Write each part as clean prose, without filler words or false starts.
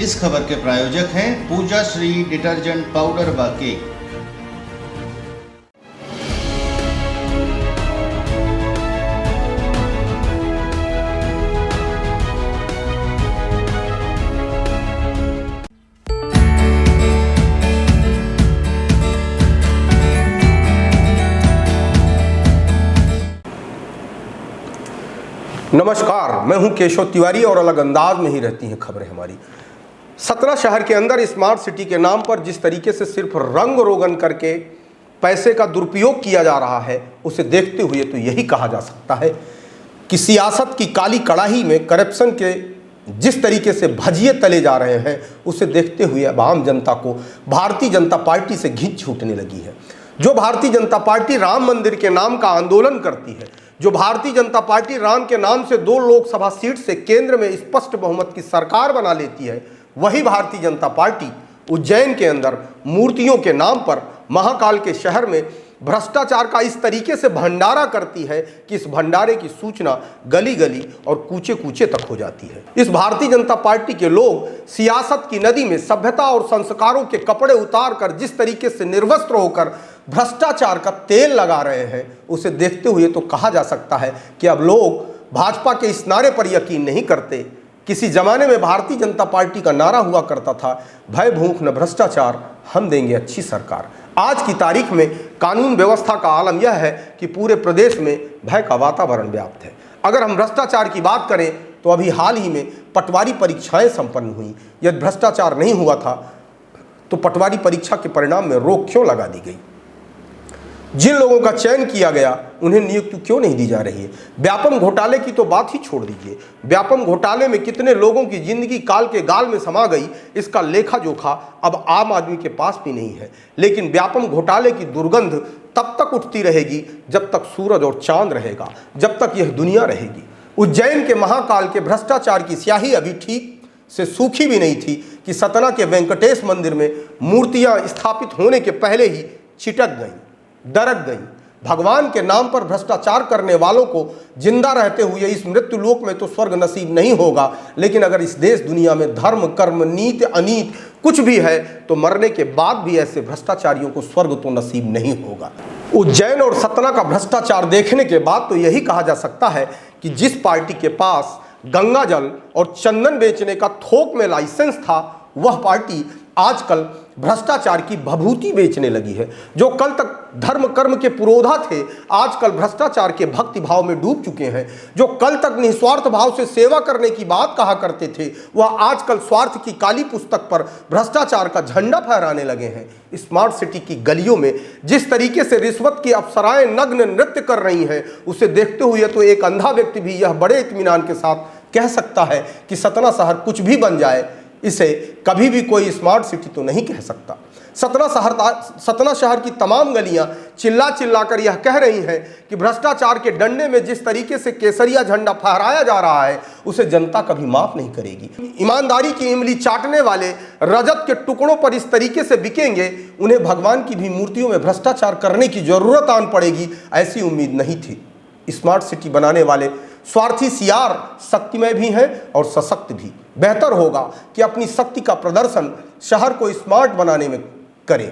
इस खबर के प्रायोजक हैं पूजा श्री डिटर्जेंट पाउडर व केक। नमस्कार, मैं हूं केशव तिवारी और अलग अंदाज में ही रहती हैं खबरें हमारी। सतना शहर के अंदर स्मार्ट सिटी के नाम पर जिस तरीके से सिर्फ रंग रोगन करके पैसे का दुरुपयोग किया जा रहा है, उसे देखते हुए तो यही कहा जा सकता है कि सियासत की काली कड़ाही में करप्शन के जिस तरीके से भजिए तले जा रहे हैं, उसे देखते हुए अब आम जनता को भारतीय जनता पार्टी से घिंच छूटने लगी है। जो भारतीय जनता पार्टी राम मंदिर के नाम का आंदोलन करती है, जो भारतीय जनता पार्टी राम के नाम से 2 लोकसभा सीट से केंद्र में स्पष्ट बहुमत की सरकार बना लेती है, वही भारतीय जनता पार्टी उज्जैन के अंदर मूर्तियों के नाम पर महाकाल के शहर में भ्रष्टाचार का इस तरीके से भंडारा करती है कि इस भंडारे की सूचना गली गली और कूचे कूचे तक हो जाती है। इस भारतीय जनता पार्टी के लोग सियासत की नदी में सभ्यता और संस्कारों के कपड़े उतार कर जिस तरीके से निर्वस्त्र होकर भ्रष्टाचार का तेल लगा रहे हैं, उसे देखते हुए तो कहा जा सकता है कि अब लोग भाजपा के इस नारे पर यकीन नहीं करते। किसी जमाने में भारतीय जनता पार्टी का नारा हुआ करता था, भय भूख न भ्रष्टाचार, हम देंगे अच्छी सरकार। आज की तारीख में कानून व्यवस्था का आलम यह है कि पूरे प्रदेश में भय का वातावरण व्याप्त है। अगर हम भ्रष्टाचार की बात करें तो अभी हाल ही में पटवारी परीक्षाएं संपन्न हुई। यदि भ्रष्टाचार नहीं हुआ था तो पटवारी परीक्षा के परिणाम में रोक क्यों लगा दी गई? जिन लोगों का चयन किया गया उन्हें नियुक्ति क्यों नहीं दी जा रही है? व्यापम घोटाले की तो बात ही छोड़ दीजिए। व्यापम घोटाले में कितने लोगों की जिंदगी काल के गाल में समा गई, इसका लेखा जोखा अब आम आदमी के पास भी नहीं है। लेकिन व्यापम घोटाले की दुर्गंध तब तक उठती रहेगी जब तक सूरज और चांद रहेगा, जब तक यह दुनिया रहेगी। उज्जैन के महाकाल के भ्रष्टाचार की स्याही अभी ठीक से सूखी भी नहीं थी कि सतना के वेंकटेश मंदिर में मूर्तियां स्थापित होने के पहले ही छिटक गईं, दरक गई। भगवान के नाम पर भ्रष्टाचार करने वालों को जिंदा रहते हुए इस मृत्यु लोक में तो स्वर्ग नसीब नहीं होगा, लेकिन अगर इस देश दुनिया में धर्म कर्म नीति अनीति कुछ भी है तो मरने के बाद भी ऐसे भ्रष्टाचारियों को स्वर्ग तो नसीब नहीं होगा। उज्जैन और सतना का भ्रष्टाचार देखने के बाद तो यही कहा जा सकता है कि जिस पार्टी के पास गंगा जल और चंदन बेचने का थोक में लाइसेंस था, वह पार्टी आजकल भ्रष्टाचार की भभूति बेचने लगी है। जो कल तक धर्म कर्म के पुरोधा थे, आजकल भ्रष्टाचार के भक्ति भाव में डूब चुके हैं। जो कल तक निस्वार्थ भाव से सेवा करने की बात कहा करते थे, वह आजकल स्वार्थ की काली पुस्तक पर भ्रष्टाचार का झंडा फहराने लगे हैं। स्मार्ट सिटी की गलियों में जिस तरीके से रिश्वत की अप्सराएं नग्न नृत्य कर रही हैं, उसे देखते हुए तो एक अंधा व्यक्ति भी यह बड़े इत्मीनान के साथ कह सकता है कि सतना शहर कुछ भी बन जाए, इसे कभी भी कोई स्मार्ट सिटी तो नहीं कह सकता। सतना शहर की तमाम गलियां चिल्ला चिल्ला कर यह कह रही हैं कि भ्रष्टाचार के डंडे में जिस तरीके से केसरिया झंडा फहराया जा रहा है, उसे जनता कभी माफ नहीं करेगी। ईमानदारी की इमली चाटने वाले रजत के टुकड़ों पर इस तरीके से बिकेंगे, उन्हें भगवान की भी मूर्तियों में भ्रष्टाचार करने की जरूरत आन पड़ेगी, ऐसी उम्मीद नहीं थी। स्मार्ट सिटी बनाने वाले स्वार्थी सियार शक्तिमय भी हैं और सशक्त भी। बेहतर होगा कि अपनी शक्ति का प्रदर्शन शहर को स्मार्ट बनाने में करें,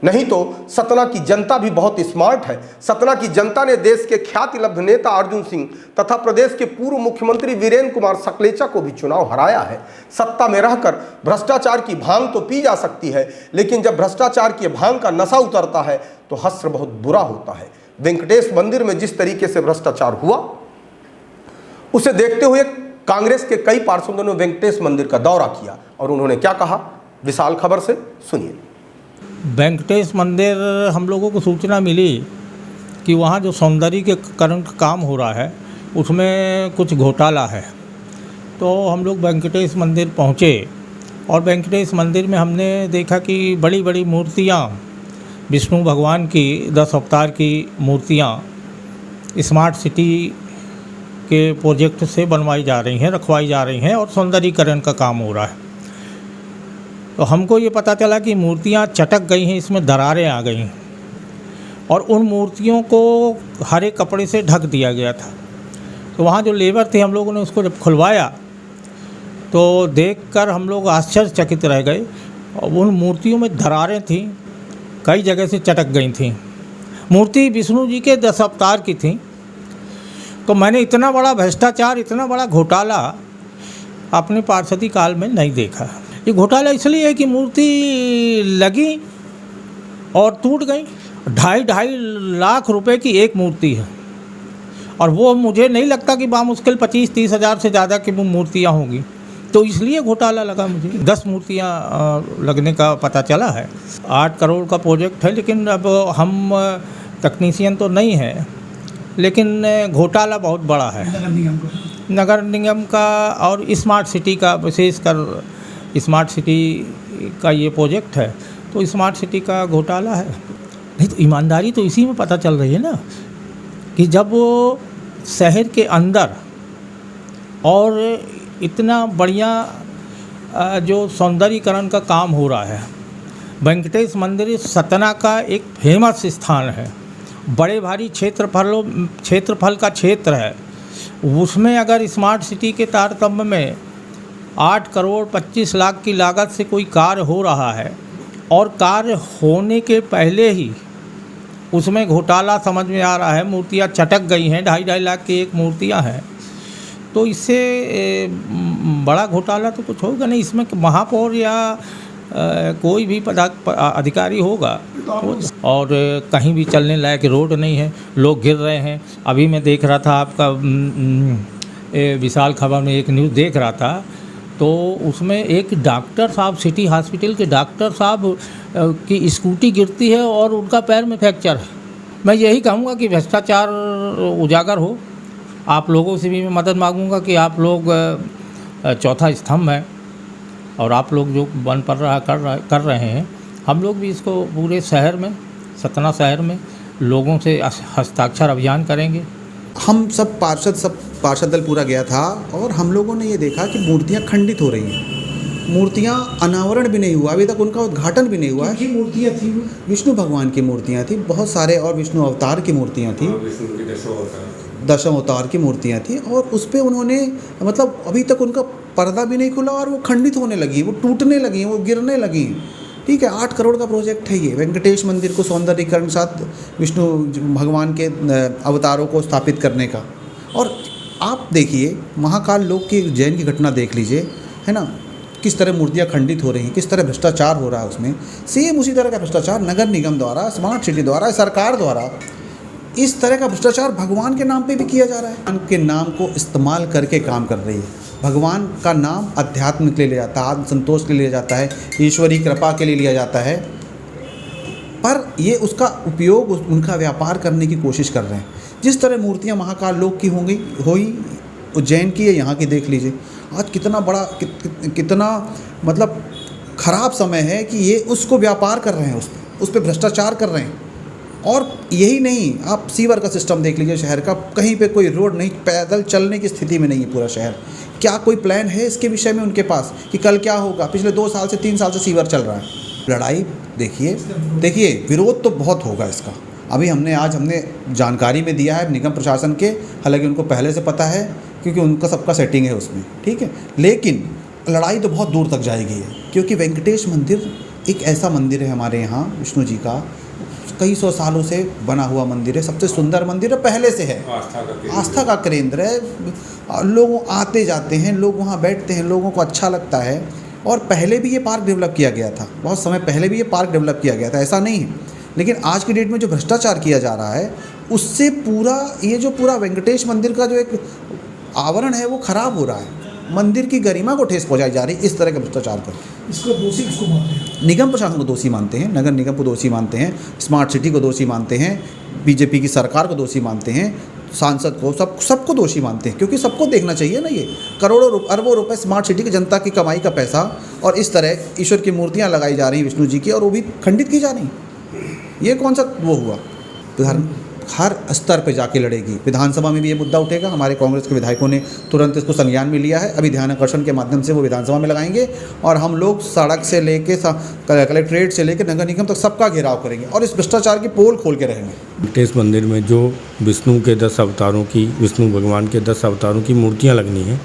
नहीं तो सतना की जनता भी बहुत स्मार्ट है। सतना की जनता ने देश के ख्याति लब्ध नेता अर्जुन सिंह तथा प्रदेश के पूर्व मुख्यमंत्री वीरेंद्र कुमार सकलेचा को भी चुनाव हराया है। सत्ता में रहकर भ्रष्टाचार की भांग तो पी जा सकती है, लेकिन जब भ्रष्टाचार की भांग का नशा उतरता है तो हश्र बहुत बुरा होता है। वेंकटेश मंदिर में जिस तरीके से भ्रष्टाचार हुआ, उसे देखते हुए कांग्रेस के कई पार्षदों ने वेंकटेश मंदिर का दौरा किया और उन्होंने क्या कहा, विशाल खबर से सुनिए। वेंकटेश मंदिर हम लोगों को सूचना मिली कि वहाँ जो सौंदर्यीकरण का काम हो रहा है उसमें कुछ घोटाला है, तो हम लोग वेंकटेश मंदिर पहुँचे और वेंकटेश मंदिर में हमने देखा कि बड़ी बड़ी मूर्तियाँ, विष्णु भगवान की 10 अवतार की मूर्तियाँ स्मार्ट सिटी के प्रोजेक्ट से बनवाई जा रही हैं, रखवाई जा रही हैं और सौंदर्यीकरण का काम हो रहा है। तो हमको ये पता चला कि मूर्तियाँ चटक गई हैं, इसमें दरारें आ गई हैं और उन मूर्तियों को हरे कपड़े से ढक दिया गया था। तो वहाँ जो लेबर थे, हम लोगों ने उसको जब खुलवाया तो देखकर हम लोग आश्चर्यचकित रह गए। और उन मूर्तियों में दरारें थीं, कई जगह से चटक गई थीं। मूर्ति विष्णु जी के 10 अवतार की थी। तो मैंने इतना बड़ा भ्रष्टाचार, इतना बड़ा घोटाला अपने पार्षदी काल में नहीं देखा। ये घोटाला इसलिए है कि मूर्ति लगी और टूट गई। 2.5 लाख रुपए की एक मूर्ति है, और वो मुझे नहीं लगता कि बामुश्किल 25-30 हज़ार से ज़्यादा की वो मूर्तियाँ होंगी। तो इसलिए घोटाला लगा मुझे। 10 मूर्तियाँ लगने का पता चला है। 8 करोड़ का प्रोजेक्ट है, लेकिन अब हम तकनीशियन तो नहीं है, लेकिन घोटाला बहुत बड़ा है। नगर निगम का और स्मार्ट सिटी का, विशेषकर स्मार्ट सिटी का ये प्रोजेक्ट है, तो स्मार्ट सिटी का घोटाला है। नहीं तो ईमानदारी तो इसी में पता चल रही है ना, कि जब वो शहर के अंदर और इतना बढ़िया जो सौंदर्यीकरण का काम हो रहा है। वेंकटेश मंदिर सतना का एक फेमस स्थान है, बड़े भारी क्षेत्रफल का क्षेत्र है। उसमें अगर स्मार्ट सिटी के तारतम्य में 8 करोड़ 25 लाख की लागत से कोई कार्य हो रहा है, और कार्य होने के पहले ही उसमें घोटाला समझ में आ रहा है, मूर्तियाँ चटक गई हैं, 2.5 लाख की एक मूर्तियाँ हैं, तो इससे बड़ा घोटाला तो कुछ होगा नहीं। इसमें महापौर या कोई भी अधिकारी होगा, और कहीं भी चलने लायक रोड नहीं है, लोग गिर रहे हैं। अभी मैं देख रहा था, आपका विशाल खबर में एक न्यूज़ देख रहा था, तो उसमें एक डॉक्टर साहब, सिटी हॉस्पिटल के डॉक्टर साहब की स्कूटी गिरती है और उनका पैर में फ्रैक्चर है। मैं यही कहूँगा कि भ्रष्टाचार उजागर हो। आप लोगों से भी मैं मदद मांगूंगा कि आप लोग चौथा स्तंभ है, और आप लोग जो बन पर रहा कर रहे हैं, हम लोग भी इसको पूरे शहर में, सतना शहर में लोगों से हस्ताक्षर अभियान करेंगे। हम सब पार्षद दल पूरा गया था, और हम लोगों ने ये देखा कि मूर्तियाँ खंडित हो रही हैं। मूर्तियाँ अनावरण भी नहीं हुआ, अभी तक उनका उद्घाटन भी नहीं हुआ है। मूर्तियाँ थी, विष्णु भगवान की मूर्तियाँ थी, बहुत सारे, और विष्णु अवतार की मूर्तियाँ थी, दशम अवतार की मूर्तियाँ थी, और उस पर उन्होंने मतलब अभी तक उनका पर्दा भी नहीं खुला, और वो खंडित होने लगी, वो टूटने लगी, वो गिरने लगी। ठीक है, 8 करोड़ का प्रोजेक्ट है ये। वेंकटेश मंदिर को सौंदर्यीकरण, साथ विष्णु भगवान के अवतारों को स्थापित करने का। और आप देखिए, महाकाल लोक की जैन की घटना देख लीजिए, है ना, किस तरह मूर्तियाँ खंडित हो रही हैं, किस तरह भ्रष्टाचार हो रहा है उसमें। सेम उसी तरह का भ्रष्टाचार नगर निगम द्वारा, स्मार्ट सिटी द्वारा, सरकार द्वारा इस तरह का भ्रष्टाचार भगवान के नाम पे भी किया जा रहा है। भगवान के नाम को इस्तेमाल करके काम कर रही है। भगवान का नाम अध्यात्म के लिए लिया जाता है, आत्म संतोष के लिए लिया जाता है, ईश्वरीय कृपा के लिए लिया जाता है, पर ये उसका उपयोग उनका व्यापार करने की कोशिश कर रहे हैं। जिस तरह मूर्तियाँ महाकाल लोक की होंगी हुई, उज्जैन की है, यहाँ की देख लीजिए। आज कितना बड़ा कितना मतलब ख़राब समय है कि ये उसको व्यापार कर रहे हैं, उस पर भ्रष्टाचार कर रहे हैं। और यही नहीं, आप सीवर का सिस्टम देख लीजिए शहर का, कहीं पे कोई रोड नहीं, पैदल चलने की स्थिति में नहीं है पूरा शहर। क्या कोई प्लान है इसके विषय में उनके पास कि कल क्या होगा? पिछले 2 साल से 3 साल से सीवर चल रहा है। लड़ाई देखिए, विरोध तो बहुत होगा इसका। अभी हमने जानकारी में दिया है निगम प्रशासन के, हालांकि उनको पहले से पता है क्योंकि उनका सबका सेटिंग है उसमें, ठीक है, लेकिन लड़ाई तो बहुत दूर तक जाएगी है, क्योंकि वेंकटेश मंदिर एक ऐसा मंदिर है हमारे यहाँ, विष्णु जी का कई 100 सालों से बना हुआ मंदिर है, सबसे सुंदर मंदिर है, पहले से है, आस्था का केंद्र है। लोग आते जाते हैं, लोग वहाँ बैठते हैं, लोगों को अच्छा लगता है। और पहले भी ये पार्क डेवलप किया गया था, बहुत समय पहले भी ये पार्क डेवलप किया गया था, ऐसा नहीं है। लेकिन आज की डेट में जो भ्रष्टाचार किया जा रहा है, उससे पूरा वेंकटेश मंदिर का जो एक आवरण है वो खराब हो रहा है। मंदिर की गरिमा को ठेस पहुंचाई जा रही है इस तरह के भ्रष्टाचार करके। इसको दोषी किसको मानते हैं? निगम प्रशासन को दोषी मानते हैं, नगर निगम को दोषी मानते हैं, स्मार्ट सिटी को दोषी मानते हैं, बीजेपी की सरकार को दोषी मानते हैं, सांसद को, सबको दोषी मानते हैं, क्योंकि सबको देखना चाहिए ना, ये करोड़ों अरबों रुपए स्मार्ट सिटी की जनता की कमाई का पैसा, और इस तरह ईश्वर की मूर्तियाँ लगाई जा रही विष्णु जी की, और वो भी खंडित की जा रही। ये कौन सा वो हुआ? हर स्तर पर जाके लड़ेगी। विधानसभा में भी ये मुद्दा उठेगा, हमारे कांग्रेस के विधायकों ने तुरंत इसको संज्ञान में लिया है। अभी ध्यानाकर्षण के माध्यम से वो विधानसभा में लगाएंगे और हम लोग सड़क से लेके कलेक्ट्रेट से लेकर नगर निगम तक सबका घेराव करेंगे और इस भ्रष्टाचार की पोल खोल के रहेंगे। वेंकटेश मंदिर में जो विष्णु के 10 अवतारों की, विष्णु भगवान के 10 अवतारों की मूर्तियाँ लगनी हैं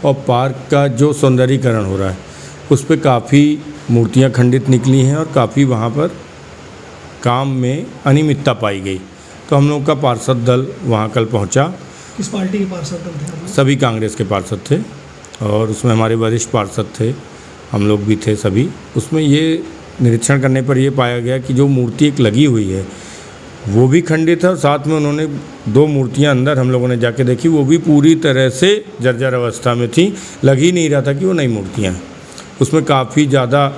और पार्क का जो सौंदर्यीकरण हो रहा है उस पर काफ़ी मूर्तियाँ खंडित निकली हैं और काफ़ी वहाँ पर काम में अनियमितता पाई गई। तो हम लोग का पार्षद दल वहाँ कल पहुँचा। किस पार्टी के पार्षद दल थे? सभी कांग्रेस के पार्षद थे और उसमें हमारे वरिष्ठ पार्षद थे, हम लोग भी थे सभी। उसमें ये निरीक्षण करने पर ये पाया गया कि जो मूर्ति एक लगी हुई है वो भी खंडित है और साथ में उन्होंने 2 मूर्तियां अंदर हम लोगों ने जाके देखी, वो भी पूरी तरह से जर्जर अवस्था में थी। लग ही नहीं रहा था कि वो नई मूर्तियां हैं। उसमें काफ़ी ज़्यादा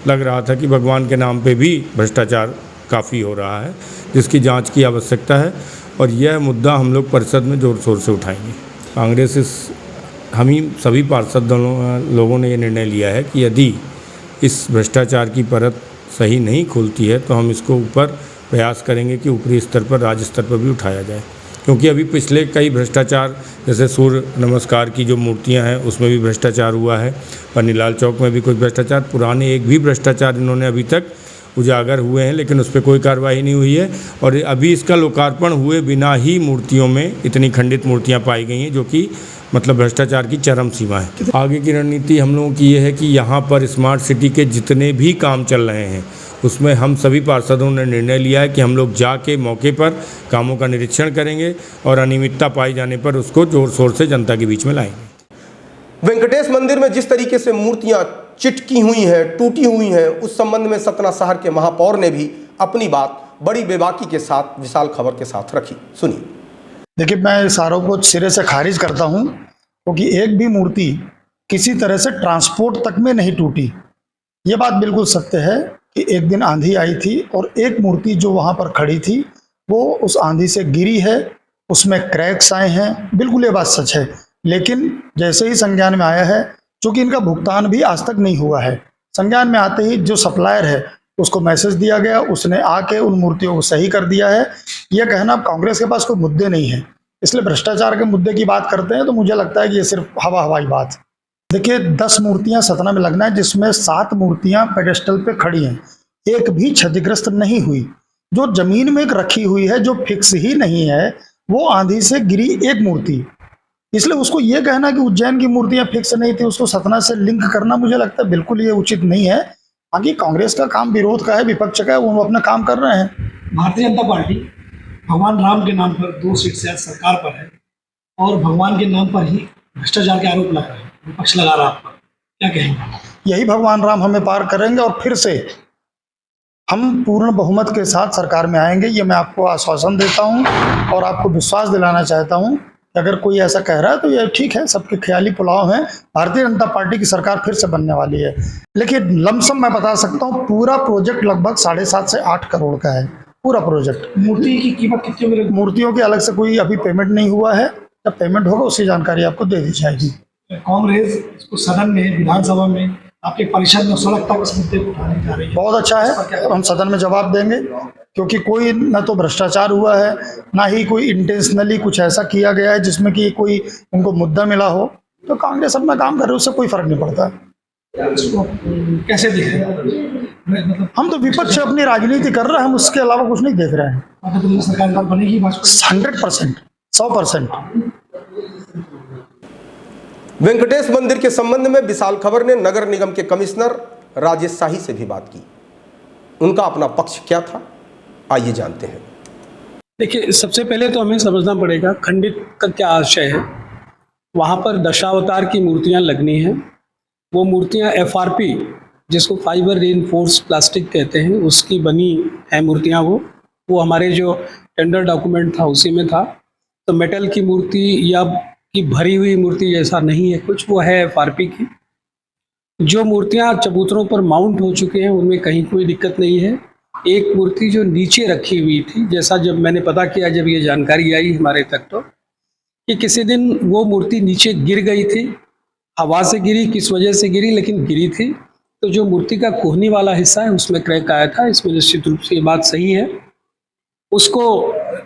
लग रहा था कि भगवान के नाम पे भी भ्रष्टाचार काफ़ी हो रहा है, जिसकी जांच की आवश्यकता है और यह मुद्दा हम लोग परिषद में ज़ोर शोर से उठाएंगे। कांग्रेस हम ही सभी पार्षद लोगों ने ये निर्णय लिया है कि यदि इस भ्रष्टाचार की परत सही नहीं खुलती है तो हम इसको ऊपर प्रयास करेंगे कि ऊपरी स्तर पर, राज्य स्तर पर भी उठाया जाए। क्योंकि अभी पिछले कई भ्रष्टाचार, जैसे सूर्य नमस्कार की जो मूर्तियां हैं उसमें भी भ्रष्टाचार हुआ है, पन्नीलाल चौक में भी कुछ भ्रष्टाचार, पुराने एक भी भ्रष्टाचार इन्होंने अभी तक उजागर हुए हैं लेकिन उस पर कोई कार्रवाई नहीं हुई है। और अभी इसका लोकार्पण हुए बिना ही मूर्तियों में इतनी खंडित मूर्तियाँ पाई गई हैं, जो कि मतलब भ्रष्टाचार की चरम सीमा है। आगे की रणनीति हम लोगों की ये है कि यहाँ पर स्मार्ट सिटी के जितने भी काम चल रहे हैं उसमें हम सभी पार्षदों ने निर्णय लिया है कि हम लोग जाके मौके पर कामों का निरीक्षण करेंगे और अनियमितता पाई जाने पर उसको जोर शोर से जनता के बीच में लाएंगे। वेंकटेश मंदिर में जिस तरीके से मूर्तियां चिटकी हुई हैं, टूटी हुई हैं, उस संबंध में सतना शहर के महापौर ने भी अपनी बात बड़ी बेबाकी के साथ विशाल खबर के साथ रखी। सुनिए। देखिए, मैं इस आरोप को सिरे से खारिज करता हूं क्योंकि एक भी मूर्ति किसी तरह से ट्रांसपोर्ट तक में नहीं टूटी। ये बात बिल्कुल सत्य है कि एक दिन आंधी आई थी और एक मूर्ति जो वहां पर खड़ी थी वो उस आंधी से गिरी है, उसमें क्रैक्स आए हैं, बिल्कुल ये बात सच है। लेकिन जैसे ही संज्ञान में आया है, चूँकि इनका भुगतान भी आज तक नहीं हुआ है, संज्ञान में आते ही जो सप्लायर है उसको मैसेज दिया गया, उसने आके उन मूर्तियों को सही कर दिया है। यह कहना कांग्रेस के पास कोई मुद्दे नहीं है, इसलिए भ्रष्टाचार के मुद्दे की बात करते हैं तो मुझे लगता है कि ये सिर्फ हवाई बात। देखिए, 10 मूर्तियां सतना में लगना है जिसमें 7 मूर्तियां पेडेस्टल पे खड़ी हैं, एक भी क्षतिग्रस्त नहीं हुई। जो जमीन में एक रखी हुई है जो फिक्स ही नहीं है, वो आंधी से गिरी एक मूर्ति। इसलिए उसको ये कहना कि उज्जैन की मूर्तियां फिक्स नहीं थी, उसको सतना से लिंक करना मुझे लगता है बिल्कुल ये उचित नहीं है। बाकी कांग्रेस का काम विरोध का है, विपक्ष का है, वो अपना काम कर रहे हैं। भारतीय जनता पार्टी भगवान राम के नाम पर 2 सीट से सरकार पर है और भगवान के नाम पर ही भ्रष्टाचार के आरोप लगा रहे हैं, विपक्ष लगा रहा है। आप पर क्या कहेंगे? यही भगवान राम हमें पार करेंगे और फिर से हम पूर्ण बहुमत के साथ सरकार में आएंगे, ये मैं आपको आश्वासन देता हूं और आपको विश्वास दिलाना चाहता हूं कि अगर कोई ऐसा कह रहा है तो ये ठीक है, सबके ख्याली पुलाव हैं। भारतीय जनता पार्टी की सरकार फिर से बनने वाली है। लेकिन लमसम मैं बता सकता हूं, पूरा प्रोजेक्ट लगभग 7.5 से 8 करोड़ का है, पूरा प्रोजेक्ट। मूर्ति की कीमत कितनी मिलेगी? मूर्तियों की अलग से कोई अभी पेमेंट नहीं हुआ है, जब पेमेंट होगा उसकी जानकारी आपको दे दी जाएगी। कांग्रेस इसको सदन में, विधानसभा में, आपके परिषद में सड़क तक इस मुद्दे को उठाने जा रही है। बहुत अच्छा है, हम सदन में जवाब देंगे क्योंकि कोई न तो भ्रष्टाचार हुआ है, ना ही कोई इंटेंशनली कुछ ऐसा किया गया है जिसमें कि कोई उनको मुद्दा मिला हो। तो कांग्रेस अपना काम कर रही है, उससे कोई फर्क नहीं पड़ता। कैसे देख रहे हैं? हम तो विपक्ष अपनी राजनीति कर रहे हैं, हम उसके अलावा कुछ नहीं देख रहे हैं। मध्य प्रदेश सरकार बनेगी 100%, 100%। वेंकटेश मंदिर के संबंध में विशाल खबर ने नगर निगम के कमिश्नर राजेश शाही से भी बात की। उनका अपना पक्ष क्या था, आइए जानते हैं। देखिए, सबसे पहले तो हमें समझना पड़ेगा खंडित का क्या आशय है। वहाँ पर दशावतार की मूर्तियाँ लगनी हैं। वो मूर्तियाँ FRP, जिसको फाइबर रीइंफोर्स्ड प्लास्टिक कहते हैं, उसकी बनी है मूर्तियाँ। वो हमारे जो टेंडर डॉक्यूमेंट था उसी में था। तो मेटल की मूर्ति या की भरी हुई मूर्ति जैसा नहीं है कुछ, वो है FRP की। जो मूर्तियाँ चबूतरों पर माउंट हो चुके हैं उनमें कहीं कोई दिक्कत नहीं है। एक मूर्ति जो नीचे रखी हुई थी, जैसा जब मैंने पता किया, जब ये जानकारी आई हमारे तक, तो कि किसी दिन वो मूर्ति नीचे गिर गई थी, हवा से गिरी, किस वजह से गिरी, लेकिन गिरी थी। तो जो मूर्ति का कोहनी वाला हिस्सा है उसमें क्रैक आया था। इसमें निश्चित रूप से ये बात सही है। उसको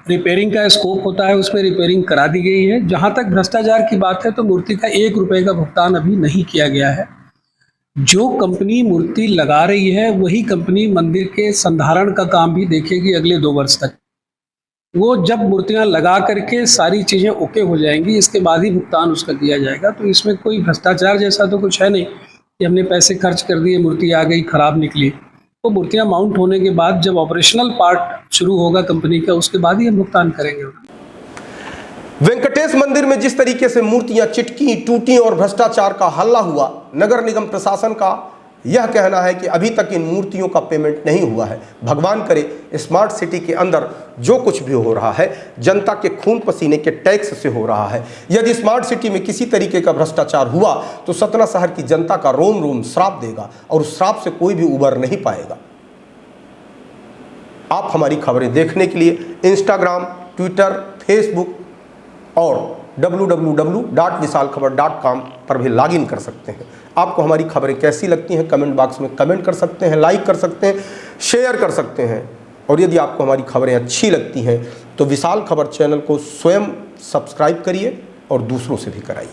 रिपेयरिंग का स्कोप होता है उसमें रिपेयरिंग करा दी गई है। जहाँ तक भ्रष्टाचार की बात है तो मूर्ति का 1 रुपये का भुगतान अभी नहीं किया गया है। जो कंपनी मूर्ति लगा रही है वही कंपनी मंदिर के संधारण का काम भी देखेगी अगले 2 वर्ष तक। वो जब मूर्तियां लगा करके सारी चीज़ें ओके हो जाएंगी इसके बाद ही भुगतान उसका किया जाएगा। तो इसमें कोई भ्रष्टाचार जैसा तो कुछ है नहीं कि हमने पैसे खर्च कर दिए, मूर्ति आ गई ख़राब निकली। तो मूर्तियां माउंट होने के बाद जब ऑपरेशनल पार्ट शुरू होगा कंपनी का उसके बाद ही हम भुगतान करेंगे। वेंकटेश मंदिर में जिस तरीके से मूर्तियां चिटकी, टूटी और भ्रष्टाचार का हल्ला हुआ, नगर निगम प्रशासन का यह कहना है कि अभी तक इन मूर्तियों का पेमेंट नहीं हुआ है। भगवान करे स्मार्ट सिटी के अंदर जो कुछ भी हो रहा है जनता के खून पसीने के टैक्स से हो रहा है। यदि स्मार्ट सिटी में किसी तरीके का भ्रष्टाचार हुआ तो सतना शहर की जनता का रोम रोम श्राप देगा और उस श्राप से कोई भी उबर नहीं पाएगा। आप हमारी खबरें देखने के लिए इंस्टाग्राम, ट्विटर, फेसबुक और www.visalkhabar.com पर भी लॉगिन कर सकते हैं। आपको हमारी खबरें कैसी लगती हैं कमेंट बॉक्स में कमेंट कर सकते हैं, लाइक कर सकते हैं, शेयर कर सकते हैं। और यदि आपको हमारी खबरें अच्छी लगती हैं तो विशाल खबर चैनल को स्वयं सब्सक्राइब करिए और दूसरों से भी कराइए।